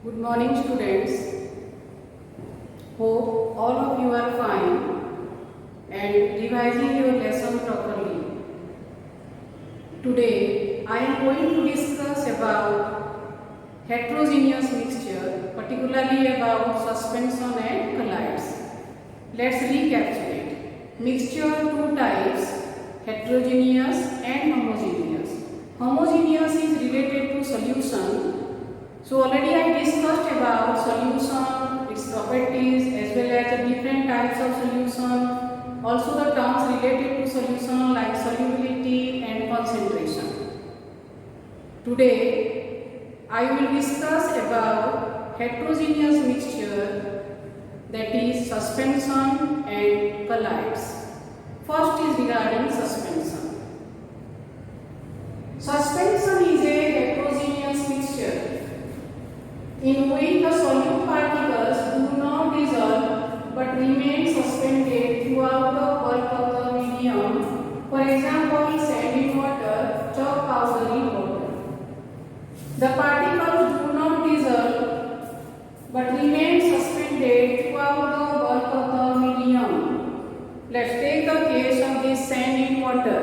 Good morning, students. Hope all of you are fine and revising your lesson properly. Today, I am going to discuss about heterogeneous mixture, particularly about suspension and colloids. Let's recapitulate. Mixture two types: heterogeneous and homogeneous. Homogeneous is related to solution. So already I discussed about solution, its properties, as well as the different types of solution. Also the terms related to solution like solubility and concentration. Today I will discuss about heterogeneous mixture, that is suspension and colloids. First is regarding suspension. Suspension is a heterogeneous mixture in which the solute particles do not dissolve but remain suspended throughout the bulk of the medium. For example, sand in water, chalk powder in water. The particles do not dissolve but remain suspended throughout the bulk of the medium. Let's take the case of this sand in water.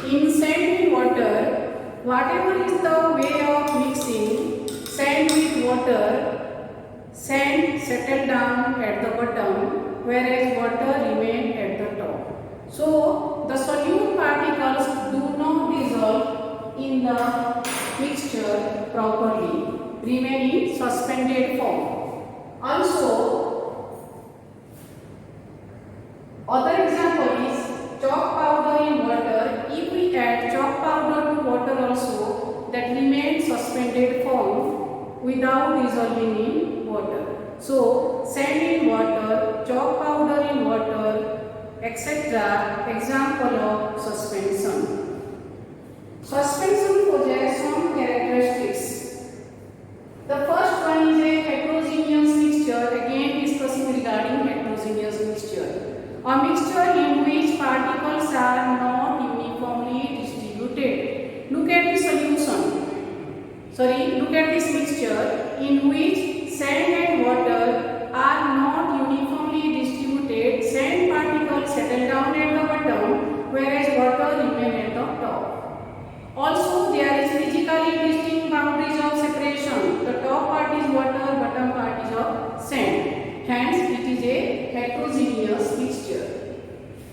In sand in water, whatever is the way of mixing sand with water, sand settle down at the bottom, whereas water remain at the top. So the solute particles do not dissolve in the mixture properly, remain in suspended form. Also, other example is chalk powder in water. If we add chalk powder to water also, that remains suspended form without dissolving in water. So sand in water, chalk powder in water, etc. example of suspension. Suspension possesses some characteristics. The first one is a heterogeneous mixture. Again discussing regarding heterogeneous mixture. A mixture in which particles are not uniformly distributed. Look at the solution. Look at this mixture in which sand and water are not uniformly distributed. Sand particles settle down at the bottom, whereas water remain at the top. Also, there is physically distinct boundaries of separation. The top part is water, bottom part is of sand. Hence, it is a heterogeneous mixture.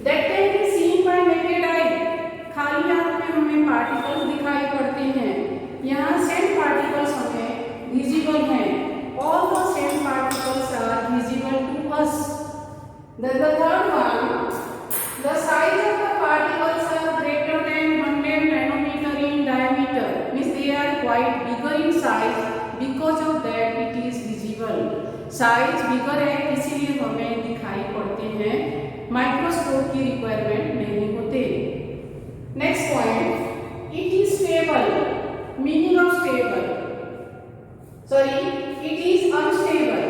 That can be seen by naked eye. खाली आंख में हमें particles दिखाई पड़ते हैं. यहाँ sand particles हमें visible हैं. All the sand particles are visible to us. Then the third one, the size of the particles are greater than 100 nanometer in diameter. Means they are quite bigger in size. Because of that, it is visible. Size bigger है इसीलिए हमें दिखाई पड़ते हैं. Microscope की requirement नहीं होते. Next point, it is stable. Meaning of stable. It is unstable.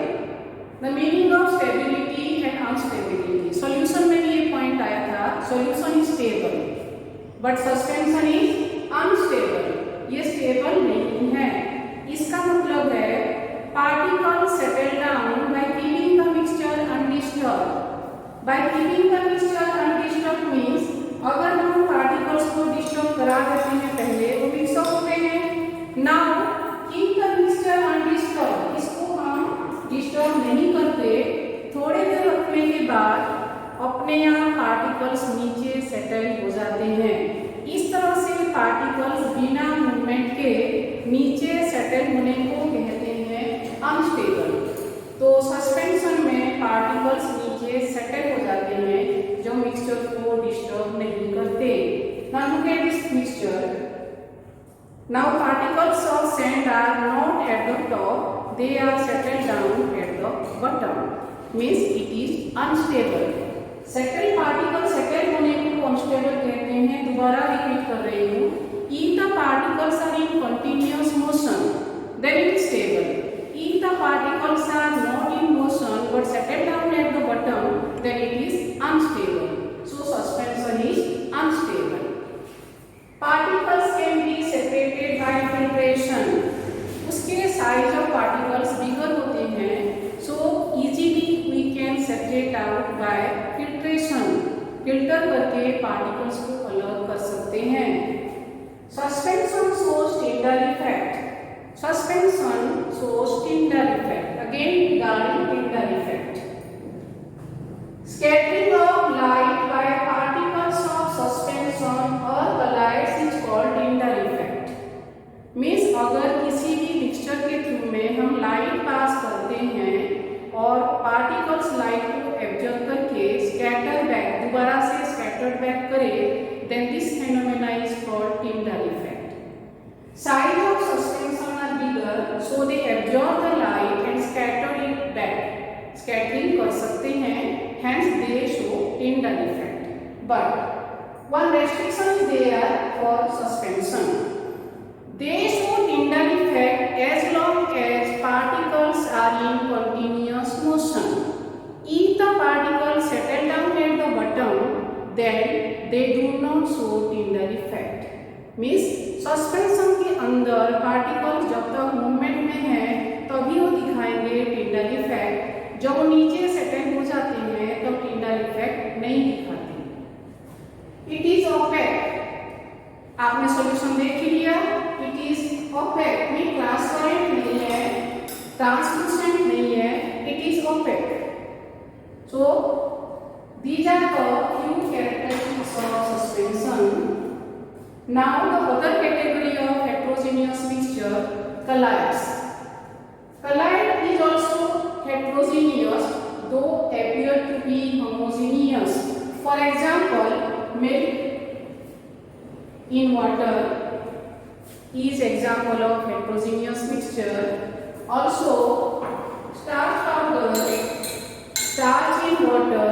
The meaning of stability and instability. Solution में भी ये point आया था. Solution is stable, but suspension is unstable. ये stable नहीं है. इसका मतलब है particles settle down by keeping the mixture undisturbed. By keeping the mixture undisturbed means अगर हम पार्टिकल्स को डिस्टर्ब करा देते हैं पहले वो मिक्सअप होते हैं. Now keep the mixture undisturb. इसको हम डिस्टर्ब नहीं करते. थोड़े देर रखने के बाद अपने यहाँ पार्टिकल्स नीचे सेटल हो जाते हैं. इस तरह से पार्टिकल्स बिना मूवमेंट के नीचे सेटल होने को कहते हैं अनस्टेबल. तो सस्पेंशन में पार्टिकल्स नीचे सेटल हो जाते हैं जो मिक्सचर को डिस्टर्ब नहीं करते. Now look at this mixture. Now particles of sand are not at the top, they are settled down at the bottom. Means it is unstable. Settle particle settle होने को unstable कहते हैं. दोबारा repeat कर रही हूँ. If the particles are in continuous motion, then it is stable. If the particles are not in motion but settle down at the bottom, then it is unstable. So suspension is unstable. Particles can be separated by filtration. उसके size of particles particles को अलग कर सकते हैं। Suspension shows Tyndall effect. Suspension shows Tyndall effect. Again regarding Tyndall effect. Scattering of light by particles of suspension or collides is called Tyndall effect. Means अगर किसी भी mixture के through में हम लाइट पास करते हैं और पार्टिकल्स लाइट को एब्जॉर्ब करके स्कैटर बैक दोबारा से स्कैटर्ड बैक करे, then this phenomena is called Tyndall effect. Size of suspension are bigger, so they absorb the light and scatter it back. Scattering कर सकते हैं, hence they show Tyndall effect. But one restriction is there for suspension. They show Tyndall effect as long as particles are in continuous motion. If the particles settle down at the bottom, then they do not show Tyndall effect. Means suspension के अंदर particles जब तक movement में है तभी वो दिखाएंगे Tyndall effect. जब वो नीचे सेटल हो जाते हैं तब Tyndall इफेक्ट नहीं दिखाते। It is opaque. आपने सॉल्यूशन देख लिया। It is opaque mean transparent नहीं है, ट्रांसलूसेंट नहीं है, it is opaque. So these are the few characteristics of suspension. Now the other category of heterogeneous mixture, colloids. Colloid is also heterogeneous though appear to be homogeneous. For example, milk in water is example of heterogeneous mixture. Also, starch powder, starch in water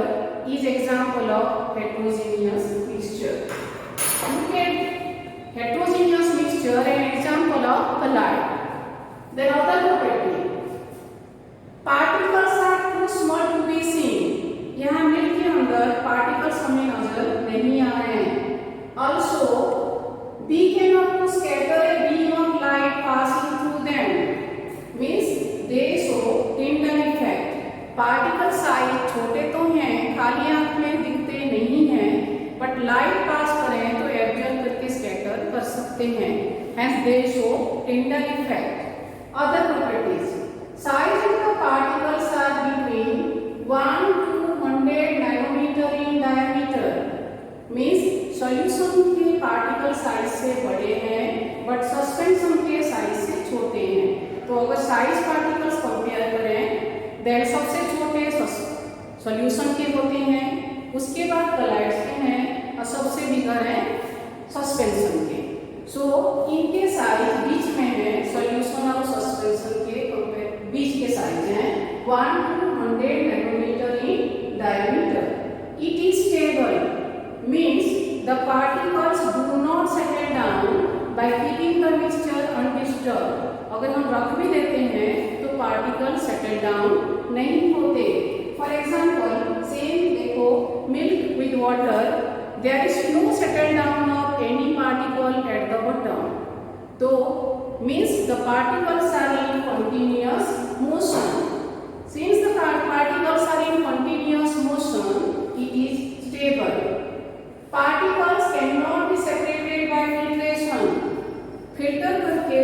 is example of heterogeneous mixture. Look at heterogeneous mixture an example of colloid. Then other property. Particles are too small to be seen. यहाँ milk के अंदर particles हमें नजर नहीं आ रहे हैं. Also, we cannot scatter a beam of light passing through them. Means they show Tyndall effect. Particle size छोटे तो हैं, खाली आंख में दिखते नहीं हैं, बट लाइट पास करें तो एब्जॉर्ब करके स्कैटर कर सकते हैं। Hence they show Tyndall effect. Other properties. Size of the particles are between 1 to 100 nanometer in diameter. Means solution के पार्टिकल साइज से बड़े हैं, बट सस्पेंशन के साइज से छोटे हैं। तो अगर साइज पार्टिकल्स कंपेयर करें, देन सबसे छोटे सॉल्यूशन के होते हैं, उसके बाद कलाइड्स के हैं और सबसे बिगर है सस्पेंशन के। सो इनके साइज बीच में है, सॉल्यूशन और सस्पेंशन के बीच के साइज हैं 1 to 100 nanometre in diameter. It is stable means the particles do not settle down by keeping the mixture undisturb. अगर हम रख भी देते हैं तो पार्टिकल सेटल डाउन नहीं होते। फॉर एग्जाम्पल सेम देखो, milk with water, there is no settle down of any particle at the bottom. तो means the particles are in continuous motion. Since the particles are in continuous motion, it is stable. Particles can not be separated by filtration. Filter करके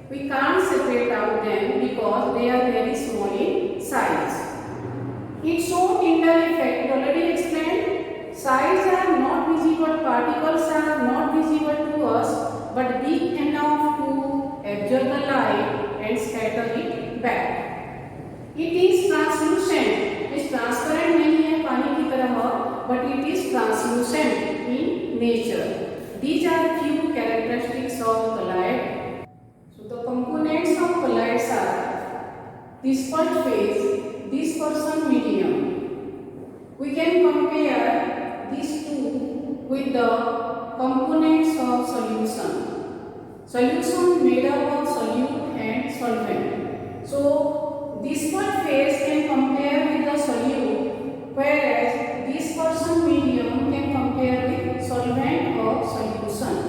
we can't separate out them because they are very small in size. It shows Tyndall effect already explained. Size are not visible, particles are not visible to us, but big enough to absorb the light and scatter it back. It is translucent. It's transparent नहीं है पानी की तरह, but it is translucent in nature. These are few characteristics of colloid. The components of colloids are dispersed phase, dispersion medium. We can compare these two with the components of solution. Solution made up of solute and solvent. So dispersed phase can compare with the solute, whereas dispersion medium can compare with solvent or solution.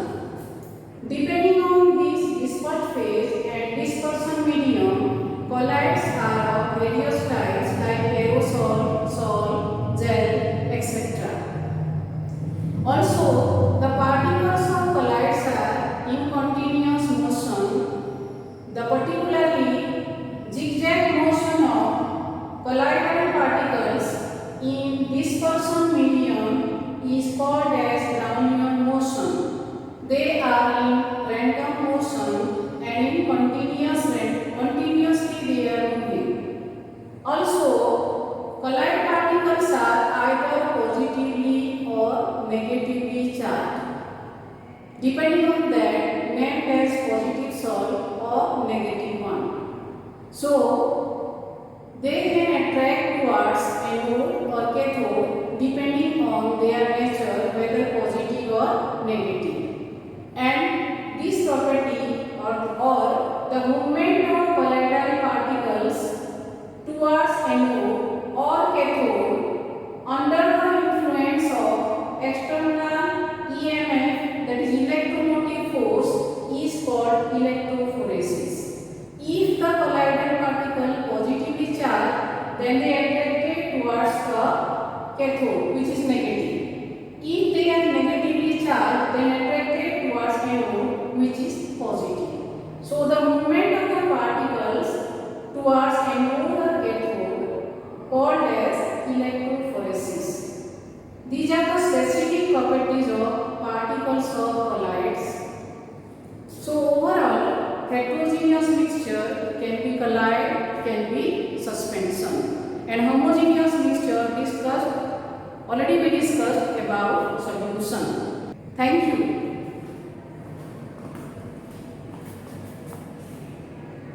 Depending on this dispersed phase and dispersion medium, colloids are of various types like aerosol, sol, gel, etc. So they can attract towards anode or cathode depending on their nature, whether positive or negative. And this property or the movement of colloidal particles towards anode or cathode under the influence of external EMF, that is electromotive force, is called electrophoresis. If the colloidal particle positively charged, then they attracted towards the cathode, which is negative. If they are negatively charged, then attracted towards anode, which is positive. So the movement of the particles towards anode or cathode called as electrophoresis. These are the specific properties of particles of colloids. So overall, heterogeneous mixture can be colloid, can be suspension, and homogeneous mixture already we discussed about solution. Thank you.